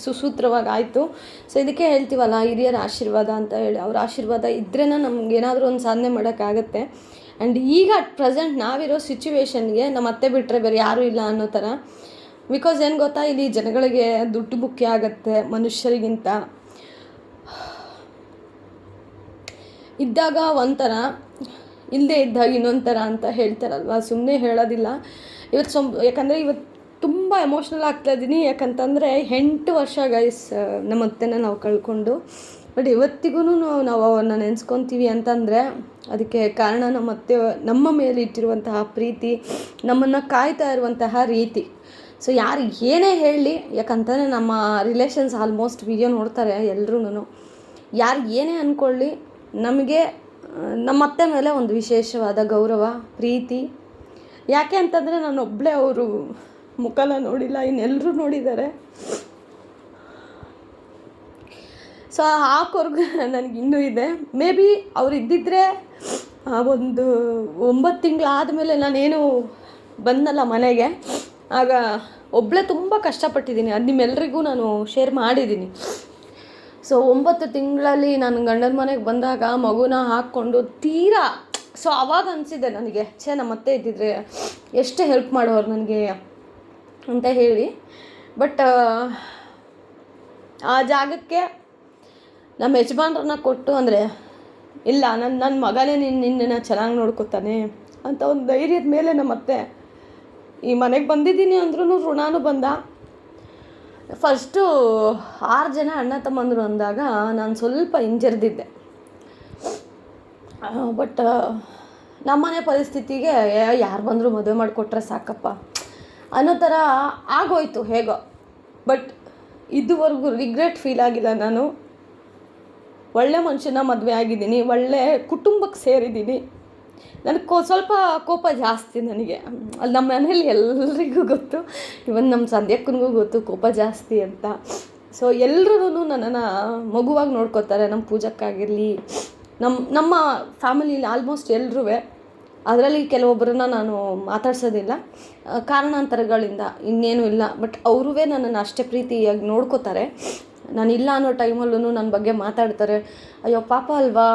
ಸುಸೂತ್ರವಾಗಿ ಆಯಿತು. ಸೊ ಇದಕ್ಕೆ ಹೇಳ್ತೀವಲ್ಲ, ಹಿರಿಯರ ಆಶೀರ್ವಾದ ಅಂತ ಹೇಳಿ, ಅವ್ರ ಆಶೀರ್ವಾದ ಇದ್ರೇ ನಮ್ಗೆ ಏನಾದರೂ ಒಂದು ಸಾಧನೆ ಮಾಡೋಕ್ಕಾಗತ್ತೆ. ಆ್ಯಂಡ್ ಈಗ ಅಟ್ ಪ್ರೆಸೆಂಟ್ ನಾವಿರೋ ಸಿಚುವೇಶನ್ಗೆ ನಮ್ಮ ಅತ್ತೆ ಬಿಟ್ಟರೆ ಬೇರೆ ಯಾರೂ ಇಲ್ಲ ಅನ್ನೋ ಥರ. ಬಿಕಾಸ್ ಏನು ಗೊತ್ತಾ, ಇಲ್ಲಿ ಜನಗಳಿಗೆ ದುಡ್ಡು ಮುಖ್ಯ ಆಗುತ್ತೆ ಮನುಷ್ಯರಿಗಿಂತ. ಇದ್ದಾಗ ಒಂಥರ, ಇಲ್ಲದೆ ಇದ್ದಾಗ ಇನ್ನೊಂದು ಥರ ಅಂತ ಹೇಳ್ತಾರಲ್ವ, ಸುಮ್ಮನೆ ಹೇಳೋದಿಲ್ಲ. ಇವತ್ತು ಯಾಕಂದರೆ ಇವತ್ತು ತುಂಬ ಎಮೋಷ್ನಲ್ ಆಗ್ತಾಯಿದ್ದೀನಿ. ಯಾಕಂತಂದರೆ 8 ವರ್ಷ ಗೈಸ್ ನಮ್ಮ ಅತ್ತೆನ ನಾವು ಕಳ್ಕೊಂಡು. ಬಟ್ ಇವತ್ತಿಗೂ ನಾವು ಅವ್ರನ್ನ ನೆನೆಸ್ಕೊತೀವಿ ಅಂತಂದರೆ ಅದಕ್ಕೆ ಕಾರಣ ನಮ್ಮ ಅತ್ತೆ ನಮ್ಮ ಮೇಲೆ ಇಟ್ಟಿರುವಂತಹ ಪ್ರೀತಿ, ನಮ್ಮನ್ನು ಕಾಯ್ತಾ ಇರುವಂತಹ ರೀತಿ. ಸೊ ಯಾರು ಏನೇ ಹೇಳಲಿ, ಯಾಕಂತಂದರೆ ನಮ್ಮ ರಿಲೇಷನ್ಸ್ ಆಲ್ಮೋಸ್ಟ್ ವಿಡಿಯೋ ನೋಡ್ತಾರೆ ಎಲ್ರೂ. ಯಾರು ಏನೇ ಅಂದ್ಕೊಳ್ಳಿ, ನಮಗೆ ನಮ್ಮ ಅತ್ತೆ ಮೇಲೆ ಒಂದು ವಿಶೇಷವಾದ ಗೌರವ, ಪ್ರೀತಿ. ಯಾಕೆ ಅಂತಂದರೆ ನಾನು ಒಬ್ಬಳೇ ಅವರು ಮುಖನ ನೋಡಿಲ್ಲ, ಇನ್ನೆಲ್ಲರೂ ನೋಡಿದ್ದಾರೆ. ಸೊ ಆ ಕೊರಗು ನನಗಿನ್ನೂ ಇದೆ. ಮೇ ಬಿ ಅವ್ರು ಇದ್ದಿದ್ದರೆ ಒಂದು 9 ತಿಂಗಳಾದಮೇಲೆ ನಾನೇನು ಬಂದಲ್ಲ ಮನೆಗೆ, ಆಗ ಒಬ್ಬಳೇ ತುಂಬ ಕಷ್ಟಪಟ್ಟಿದ್ದೀನಿ. ಅದು ನಿಮ್ಮೆಲ್ಲರಿಗೂ ನಾನು ಶೇರ್ ಮಾಡಿದ್ದೀನಿ. ಸೊ 9 ತಿಂಗಳಲ್ಲಿ ನಾನು ಗಂಡನ ಮನೆಗೆ ಬಂದಾಗ ಮಗುನ ಹಾಕ್ಕೊಂಡು ತೀರಾ, ಸೊ ಆವಾಗ ಅನಿಸಿದೆ ನನಗೆ, ನಮ್ಮ ಅತ್ತೆ ಇದ್ದಿದ್ರೆ ಎಷ್ಟು ಹೆಲ್ಪ್ ಮಾಡೋರು ನನಗೆ ಅಂತ ಹೇಳಿ. ಬಟ್ ಆ ಜಾಗಕ್ಕೆ ನಮ್ಮ ಯಜಮಾನ್ರನ್ನ ಕೊಟ್ಟು, ಅಂದರೆ ಇಲ್ಲ ನನ್ನ ಮಗನೇ ನಿನ್ನನ್ನು ಚೆನ್ನಾಗಿ ನೋಡ್ಕೊತಾನೆ ಅಂತ ಒಂದು ಧೈರ್ಯದ ಮೇಲೆ ನಮ್ಮ ಅತ್ತೆ ಈ ಮನೆಗೆ ಬಂದಿದ್ದೀನಿ ಅಂದ್ರೂ ಋಣಾನು ಬಂದ. ಫಸ್ಟು 6 ಜನ ಅಣ್ಣ ತಮ್ಮಂದರು ಅಂದಾಗ ನಾನು ಸ್ವಲ್ಪ ಹಿಂಜರಿದಿದ್ದೆ. ಬಟ್ ನಮ್ಮನೆ ಪರಿಸ್ಥಿತಿಗೆ ಯಾರು ಬಂದರೂ ಮದುವೆ ಮಾಡಿಕೊಟ್ರೆ ಸಾಕಪ್ಪ ಅನ್ನೋ ಥರ ಆಗೋಯ್ತು ಹೇಗೋ. ಬಟ್ ಇದುವರೆಗೂ ರಿಗ್ರೆಟ್ ಫೀಲ್ ಆಗಿಲ್ಲ. ನಾನು ಒಳ್ಳೆ ಮನುಷ್ಯನ ಮದುವೆ ಆಗಿದ್ದೀನಿ, ಒಳ್ಳೆ ಕುಟುಂಬಕ್ಕೆ ಸೇರಿದ್ದೀನಿ. ನನಗೆ ಸ್ವಲ್ಪ ಕೋಪ ಜಾಸ್ತಿ ನನಗೆ. ಅಲ್ಲಿ ನಮ್ಮ ಮನೇಲಿ ಎಲ್ರಿಗೂ ಗೊತ್ತು, ಇವನ್ ನಮ್ಮ ಸಂಧ್ಯಕ್ಕನಿಗೂ ಗೊತ್ತು ಕೋಪ ಜಾಸ್ತಿ ಅಂತ. ಸೊ ಎಲ್ಲರೂ ನನ್ನನ್ನು ಮಗುವಾಗಿ ನೋಡ್ಕೋತಾರೆ, ನಮ್ಮ ಪೂಜಕ್ಕಾಗಿರಲಿ, ನಮ್ಮ ಫ್ಯಾಮಿಲಿಲಿ ಆಲ್ಮೋಸ್ಟ್ ಎಲ್ಲರೂ. ಅದರಲ್ಲಿ ಕೆಲವೊಬ್ಬರನ್ನ ನಾನು ಮಾತಾಡ್ಸೋದಿಲ್ಲ ಕಾರಣಾಂತರಗಳಿಂದ, ಇನ್ನೇನು ಇಲ್ಲ. ಬಟ್ ಅವರೂ ನನ್ನನ್ನು ಅಷ್ಟೇ ಪ್ರೀತಿಯಾಗಿ ನೋಡ್ಕೋತಾರೆ. ನಾನಿಲ್ಲ ಅನ್ನೋ ಟೈಮಲ್ಲೂ ನನ್ನ ಬಗ್ಗೆ ಮಾತಾಡ್ತಾರೆ. ಅಯ್ಯೋ ಪಾಪ ಅಲ್ವಾ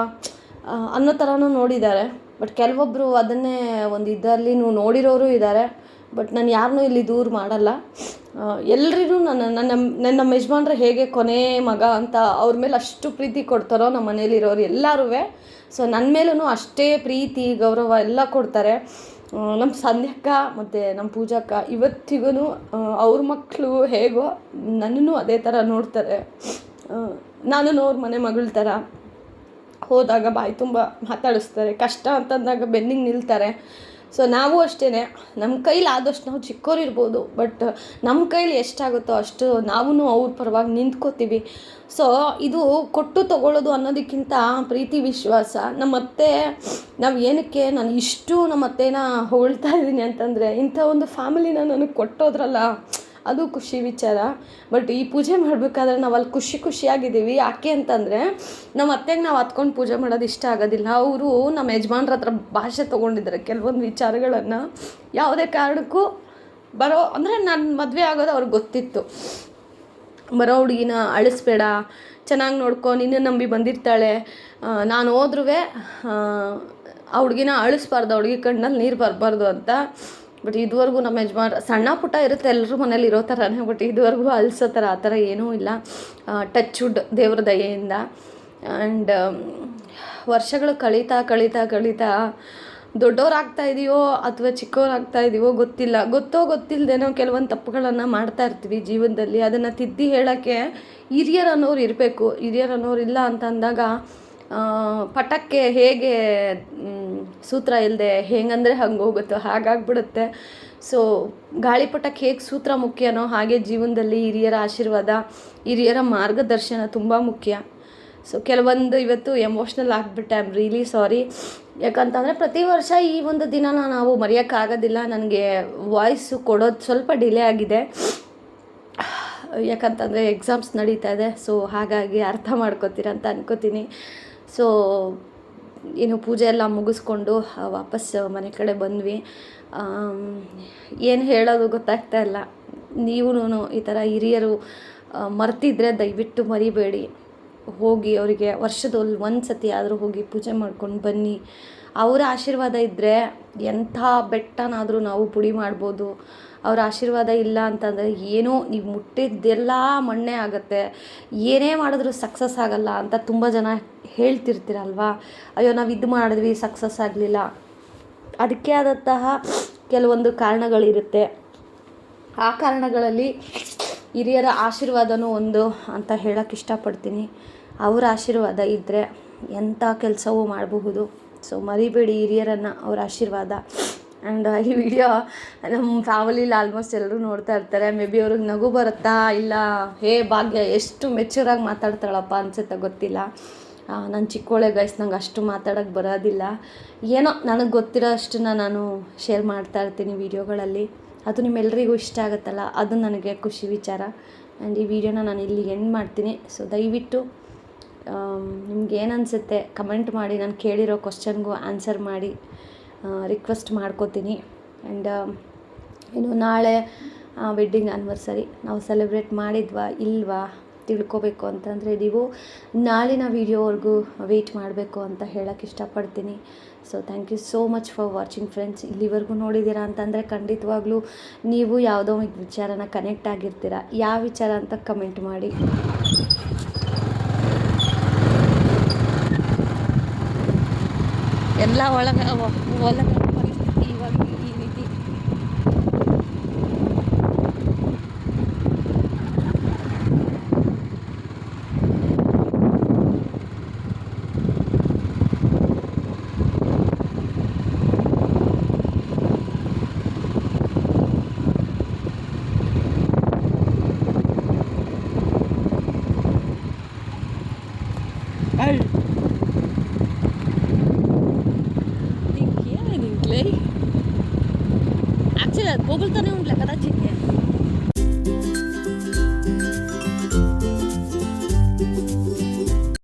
ಅನ್ನೋ ಥರನೂ ನೋಡಿದ್ದಾರೆ. ಬಟ್ ಕೆಲವೊಬ್ಬರು ಅದನ್ನೇ ಒಂದು ಇದರಲ್ಲಿ ನೋಡಿರೋರು ಇದ್ದಾರೆ. ಬಟ್ ನಾನು ಯಾರನ್ನೂ ಇಲ್ಲಿ ದೂರ ಮಾಡಲ್ಲ. ಎಲ್ರಿಗೂ ನಮ್ಮ ಯಜಮಾನ್ರೆ ಹೇಗೆ ಕೊನೆ ಮಗ ಅಂತ ಅವ್ರ ಮೇಲೆ ಅಷ್ಟು ಪ್ರೀತಿ ಕೊಡ್ತಾರೋ ನಮ್ಮ ಮನೇಲಿರೋರು ಎಲ್ಲರೂ. ಸೊ ನನ್ನ ಮೇಲೂ ಅಷ್ಟೇ ಪ್ರೀತಿ ಗೌರವ ಎಲ್ಲ ಕೊಡ್ತಾರೆ. ನಮ್ಮ ಸಂಧ್ಯಕ್ಕ ಮತ್ತು ನಮ್ಮ ಪೂಜಕ್ಕ ಇವತ್ತಿಗೂ ಅವ್ರ ಮಕ್ಕಳು ಹೇಗೋ ನನ್ನನ್ನು ಅದೇ ಥರ ನೋಡ್ತಾರೆ. ನಾನು ಅವ್ರ ಮನೆ ಮಗಳ ಥರ. ಹೋದಾಗ ಬಾಯಿ ತುಂಬ ಮಾತಾಡಿಸ್ತಾರೆ, ಕಷ್ಟ ಅಂತಂದಾಗ ಬೆನ್ನಿಗೆ ನಿಲ್ತಾರೆ. ಸೊ ನಾವು ಅಷ್ಟೇ, ನಮ್ಮ ಕೈಲಿ ಆದಷ್ಟು ನಾವು ಚಿಕ್ಕವರಿರ್ಬೋದು, ಬಟ್ ನಮ್ಮ ಕೈಲಿ ಎಷ್ಟಾಗುತ್ತೋ ಅಷ್ಟು ನಾವು ಅವ್ರ ಪರವಾಗಿ ನಿಂತ್ಕೋತೀವಿ. ಸೊ ಇದು ಕೊಟ್ಟು ತಗೊಳ್ಳೋದು ಅನ್ನೋದಕ್ಕಿಂತ ಪ್ರೀತಿ ವಿಶ್ವಾಸ. ನಮ್ಮತ್ತೆ ನಾವು ಏನಕ್ಕೆ ನಾನು ಇಷ್ಟು ನಮ್ಮತ್ತೇನ ಹೊಗಳ್ತಾ ಇದ್ದೀನಿ ಅಂತಂದರೆ, ಇಂಥ ಒಂದು ಫ್ಯಾಮಿಲಿನ ನನಗೆ ಕೊಟ್ಟೋದ್ರಲ್ಲ, ಅದು ಖುಷಿ ವಿಚಾರ. ಬಟ್ ಈ ಪೂಜೆ ಮಾಡಬೇಕಾದ್ರೆ ನಾವು ಅಲ್ಲಿ ಖುಷಿಯಾಗಿದ್ದೀವಿ. ಯಾಕೆ ಅಂತಂದರೆ ನಮ್ಮ ಅತ್ತೆಗೆ ನಾವು ಹತ್ಕೊಂಡು ಪೂಜೆ ಮಾಡೋದು ಇಷ್ಟ ಆಗೋದಿಲ್ಲ. ಅವರು ನಮ್ಮ ಯಜಮಾನ್ರ ಹತ್ರ ಭಾಷೆ ತೊಗೊಂಡಿದ್ದಾರೆ ಕೆಲವೊಂದು ವಿಚಾರಗಳನ್ನು. ಯಾವುದೇ ಕಾರಣಕ್ಕೂ ಅಂದರೆ ನನ್ನ ಮದುವೆ ಆಗೋದು ಅವ್ರಿಗೆ ಗೊತ್ತಿತ್ತು. ಬರೋ ಹುಡುಗಿನ ಅಳಿಸ್ಬೇಡ, ಚೆನ್ನಾಗಿ ನೋಡ್ಕೊ, ನಿನ್ನ ನಂಬಿ ಬಂದಿರ್ತಾಳೆ, ನಾನು ಹೋದ್ರೂ ಆ ಹುಡುಗಿನ ಅಳಿಸ್ಬಾರ್ದು, ಆ ಹುಡುಗಿ ಕಣ್ಣಲ್ಲಿ ನೀರು ಬರಬಾರ್ದು ಅಂತ. ಬಟ್ ಇದುವರೆಗೂ ನಮ್ಮ ಯಜಮಾನ್ರು ಸಣ್ಣ ಪುಟ್ಟ ಇರುತ್ತೆ ಎಲ್ಲರೂ ಮನೇಲಿ ಇರೋ ಥರನೇ, ಬಟ್ ಇದುವರೆಗೂ ಅಳಿಸೋ ಥರ ಆ ಥರ ಏನೂ ಇಲ್ಲ. ಟಚ್ ವುಡ್ ದೇವ್ರ ದಯೆಯಿಂದ. ಆ್ಯಂಡ್ ವರ್ಷಗಳು ಕಳೀತಾ ದೊಡ್ಡವರಾಗ್ತಾ ಇದೆಯೋ ಅಥವಾ ಚಿಕ್ಕವರಾಗ್ತಾ ಇದೆಯೋ ಗೊತ್ತಿಲ್ಲ. ಗೊತ್ತಿಲ್ಲದೇನೋ ಕೆಲವೊಂದು ತಪ್ಪುಗಳನ್ನು ಮಾಡ್ತಾ ಇರ್ತೀವಿ ಜೀವನದಲ್ಲಿ. ಅದನ್ನು ತಿದ್ದಿ ಹೇಳೋಕ್ಕೆ ಹಿರಿಯರು ಅನ್ನೋರು ಇರಬೇಕು. ಹಿರಿಯರು ಅನ್ನೋರು ಇಲ್ಲ ಅಂತ ಅಂದಾಗ ಪಟಕ್ಕೆ ಹೇಗೆ ಸೂತ್ರ ಇಲ್ಲದೆ ಹೇಗಂದರೆ ಹಂಗೆ ಹೋಗುತ್ತೋ ಹಾಗಾಗ್ಬಿಡುತ್ತೆ. ಸೊ ಗಾಳಿಪಟಕ್ಕೆ ಹೇಗೆ ಸೂತ್ರ ಮುಖ್ಯನೋ ಹಾಗೆ ಜೀವನದಲ್ಲಿ ಹಿರಿಯರ ಆಶೀರ್ವಾದ, ಹಿರಿಯರ ಮಾರ್ಗದರ್ಶನ ತುಂಬ ಮುಖ್ಯ. ಸೊ ಕೆಲವೊಂದು ಇವತ್ತು ಎಮೋಷ್ನಲ್ ಆಗಿಬಿಟ್ಟೆ. I am really sorry. ಯಾಕಂತಂದರೆ ಪ್ರತಿ ವರ್ಷ ಈ ಒಂದು ದಿನನ ನಾವು ಮರೆಯೋಕ್ಕಾಗೋದಿಲ್ಲ. ನನಗೆ ವಾಯ್ಸು ಕೊಡೋದು ಸ್ವಲ್ಪ ಡಿಲೇ ಆಗಿದೆ, ಯಾಕಂತಂದರೆ ಎಕ್ಸಾಮ್ಸ್ ನಡೀತಾ ಇದೆ. ಸೊ ಹಾಗಾಗಿ ಅರ್ಥ ಮಾಡ್ಕೋತೀರ ಅಂತ ಅನ್ಕೋತೀನಿ. ಸೊ ಏನು ಪೂಜೆ ಎಲ್ಲ ಮುಗಿಸ್ಕೊಂಡು ವಾಪಸ್ ಮನೆ ಕಡೆ ಬಂದ್ವಿ. ಏನು ಹೇಳೋದು ಗೊತ್ತಾಗ್ತಾ ಇಲ್ಲ. ನೀವೂ ಈ ಥರ ಹಿರಿಯರು ಮರ್ತಿದ್ರೆ ದಯವಿಟ್ಟು ಮರಿಬೇಡಿ. ಹೋಗಿ ಅವರಿಗೆ ವರ್ಷದಲ್ಲಿ ಒಂದು ಸತಿ ಆದರೂ ಹೋಗಿ ಪೂಜೆ ಮಾಡ್ಕೊಂಡು ಬನ್ನಿ. ಅವರ ಆಶೀರ್ವಾದ ಇದ್ದರೆ ಎಂಥ ಬೆಟ್ಟನಾದರೂ ನಾವು ಪುಡಿ ಮಾಡ್ಬೋದು. ಅವರ ಆಶೀರ್ವಾದ ಇಲ್ಲ ಅಂತಂದರೆ ಏನೋ ನೀವು ಮುಟ್ಟಿದ್ದೆಲ್ಲ ಮಣ್ಣೇ ಆಗುತ್ತೆ, ಏನೇ ಮಾಡಿದ್ರೂ ಸಕ್ಸಸ್ ಆಗಲ್ಲ ಅಂತ ತುಂಬ ಜನ ಹೇಳ್ತಿರ್ತೀರಲ್ವಾ. ಅಯ್ಯೋ ನಾವು ಇದು ಮಾಡಿದ್ವಿ ಸಕ್ಸಸ್ ಆಗಲಿಲ್ಲ. ಅದಕ್ಕೆ ಆದಂತಹ ಕೆಲವೊಂದು ಕಾರಣಗಳಿರುತ್ತೆ. ಆ ಕಾರಣಗಳಲ್ಲಿ ಹಿರಿಯರ ಆಶೀರ್ವಾದನೂ ಒಂದು ಅಂತ ಹೇಳೋಕ್ಕೆ ಇಷ್ಟಪಡ್ತೀನಿ. ಅವರ ಆಶೀರ್ವಾದ ಇದ್ದರೆ ಎಂಥ ಕೆಲಸವೂ ಮಾಡಬಹುದು. ಸೊ ಮರಿಬೇಡಿ ಹಿರಿಯರನ್ನು, ಅವರ ಆಶೀರ್ವಾದ. ಆ್ಯಂಡ್ ಈ ವಿಡಿಯೋ ನಮ್ಮ ಫ್ಯಾಮಿಲಿಲಿ ಆಲ್ಮೋಸ್ಟ್ ಎಲ್ಲರೂ ನೋಡ್ತಾ ಇರ್ತಾರೆ. ಮೇ ಬಿ ಅವ್ರಿಗೆ ನಗು ಬರುತ್ತಾ ಇಲ್ಲ ಭಾಗ್ಯ ಎಷ್ಟು ಮೆಚ್ಯೂರಾಗಿ ಮಾತಾಡ್ತಾಳಪ್ಪ ಅನಿಸುತ್ತೆ ಗೊತ್ತಿಲ್ಲ. ನಾನು ಚಿಕ್ಕವಳೆ ಗೈಸ್, ನಂಗೆ ಅಷ್ಟು ಮಾತಾಡೋಕ್ಕೆ ಬರೋದಿಲ್ಲ. ಏನೋ ನನಗೆ ಗೊತ್ತಿರೋ ಅಷ್ಟನ್ನು ನಾನು ಶೇರ್ ಮಾಡ್ತಾ ಇರ್ತೀನಿ ವೀಡಿಯೋಗಳಲ್ಲಿ. ಅದು ನಿಮ್ಮೆಲ್ಲರಿಗೂ ಇಷ್ಟ ಆಗುತ್ತಲ್ಲ, ಅದು ನನಗೆ ಖುಷಿ ವಿಚಾರ. ಆ್ಯಂಡ್ ಈ ವಿಡಿಯೋನ ನಾನು ಇಲ್ಲಿ ಎಂಡ್ ಮಾಡ್ತೀನಿ. ಸೊ ದಯವಿಟ್ಟು ನಿಮ್ಗೆ ಏನು ಅನಿಸುತ್ತೆ ಕಮೆಂಟ್ ಮಾಡಿ. ನಾನು ಕೇಳಿರೋ ಕ್ವಶನ್ಗೂ ಆನ್ಸರ್ ಮಾಡಿ ರಿಕ್ವೆಸ್ಟ್ ಮಾಡ್ಕೋತೀನಿ. ಆ್ಯಂಡ್ ಇನ್ನು ನಾಳೆ ವೆಡ್ಡಿಂಗ್ ಆ್ಯನಿವರ್ಸರಿ ನಾವು ಸೆಲೆಬ್ರೇಟ್ ಮಾಡಿದ್ವಾ ಇಲ್ವಾ ತಿಳ್ಕೊಬೇಕು ಅಂತಂದರೆ ನೀವು ನಾಳಿನ ವೀಡಿಯೋವರೆಗೂ ವೆಯ್ಟ್ ಮಾಡಬೇಕು ಅಂತ ಹೇಳೋಕ್ಕೆ ಇಷ್ಟಪಡ್ತೀನಿ. So thank you so much for watching friends. ಇಲ್ಲಿವರೆಗೂ ನೋಡಿದ್ದೀರಾ ಅಂತಂದರೆ ಖಂಡಿತವಾಗ್ಲೂ ನೀವು ಯಾವುದೋ ಒಂದು ವಿಚಾರನ ಕನೆಕ್ಟ್ ಆಗಿರ್ತೀರ. ಯಾವ ವಿಚಾರ ಅಂತ ಕಮೆಂಟ್ ಮಾಡಿ. ಎಲ್ಲ ಒಳಗ ಏನಿದೆ ಆ್ಯಕ್ಚುಲಿ ಅದು ಬೋಗಲ್ತಾನೆ ಉಂಟ್ಲ ಕದಾಚಿಗೆ